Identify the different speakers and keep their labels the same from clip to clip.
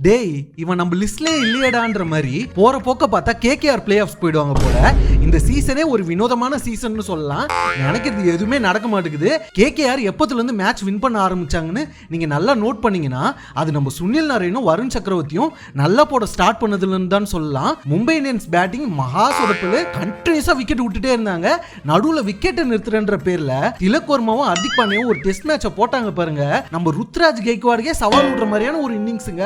Speaker 1: டேய் இவன் நம்ம லிஸ்ட்லயே இல்லையடான்ற மாதிரி போற போக்க பார்த்தா கேகேஆர் பிளே ஆஃப்ஸ் போயிடுவாங்க போல. இந்த சீசனே ஒரு வினோதமான சீசன் சொல்லலாம். எனக்கு இது எதுவுமே நடக்க மாட்டேங்குது. கேகேஆர் எப்பத்துல இருந்து மேட்ச் வின் பண்ண ஆரம்பிச்சாங்கன்னு நீங்க நல்லா நோட் பண்ணீங்கன்னா அது நம்ம சுனில் நரேனும் வருண் சக்கரவர்த்தியும் நல்லா போட ஸ்டார்ட் பண்ணதுல இருந்து தான் சொல்லலாம். மும்பை இந்தியன்ஸ் பேட்டிங் மகா சொதப்பல். கண்டினியூஸா விக்கெட் விட்டுட்டே இருந்தாங்க. நடுவுல விக்கெட் நிறுத்துறன்ற பேர்ல திலக் வர்மாவும் ஹர்திக் பாண்டியாவும் ஒரு டெஸ்ட் மேட்ச போட்டாங்க பாருங்க. நம்ம ருத்ராஜ் கெய்க்வாடுக்கே சவால் விடுற மாதிரியான ஒரு இன்னிங்ஸுங்க.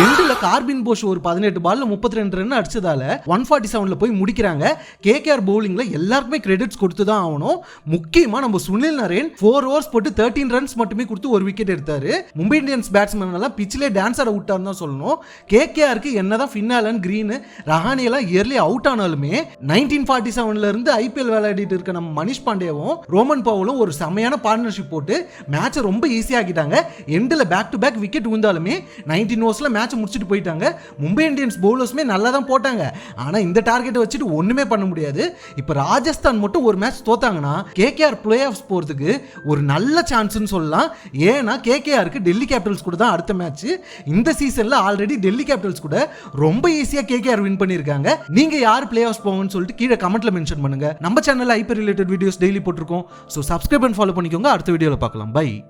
Speaker 1: எண்டுல கார்பின் போஷ் ஒரு 18 பால்ல 32 ரன் அடிச்சதால 147ல போய் முடிக்கிறாங்க. கேகேஆர் பவுலிங்ல எல்லாருக்குமே கிரெடிட்ஸ் கொடுத்து தான் ஆகணும். முக்கியமா நம்ம சுனில் நரேன் 4 ஓவர்ஸ் போட்டு 13 ரன்ஸ் மட்டுமே கொடுத்து ஒரு விக்கெட் எடுத்தாரு. மும்பை இந்தியன்ஸ் பேட்ஸ்மேன் எல்லாம் பிச்சிலே டான்ஸ் ஆட விட்டாருன்னு தான் சொல்லணும். கேகேஆருக்கு என்னதான் ஃபின்னாலன் கிரீன் ரஹானி எல்லாம் இயர்லி அவுட் ஆனாலுமே 1947ல இருந்து ஐபிஎல் விளையாடிட்டு இருக்க நம்ம மனிஷ் பாண்டேவும் ரோமன் பவுலும் ஒரு செமையான பார்ட்னர்ஷிப் போட்டு மேட்சை ரொம்ப ஈஸியா ஆக்கிட்டாங்க. எண்டுல பேக் டு பேக் விக்கெட் விழுந்தாலுமே 19 ஓவர்ஸ்ல மேட்ச் முடிச்சிட்டு போயிட்டாங்க. மும்பை இந்தியன்ஸ் பவுலர்ஸ்மே நல்லா தான் போட்டாங்க. ஆனா இந்த டார்கெட்டை வச்சுட்டு ஒண்ணுமே பண்ண முடியாது. இப்ப ராஜஸ்தான் மட்டும் ஒரு மேட்ச் தோத்தாங்கன்னா கேகேஆர் பிளே ஆஃப்ஸ் போறதுக்கு ஒரு நல்ல சான்ஸ்னு சொல்லலாம். ஏன்னா கேகேஆருக்கு டெல்லி கேபிட்டல்ஸ் கூட தான் அடுத்த மேட்ச். இந்த சீசன்ல ஆல்ரெடி டெல்லி கேபிட்டல்ஸ் கூட ரொம்ப ஈஸியா கேகேஆர் வின் பண்ணிருக்காங்க. நீங்க யார் பிளே ஆஃப்ஸ் போவாங்கன்னு சொல்லிட்டு கீழே கமெண்ட்ல மென்ஷன் பண்ணுங்க. நம்ம சேனல்ல ஐபிஎல் ரிலேட்டட் வீடியோஸ் டெய்லி போட்டுருக்கோம். சோ சப்ஸ்கிரைப் அண்ட் ஃபாலோ பண்ணிக்கோங்க. அடுத்த வீடியோல பார்க்கலாம். பை.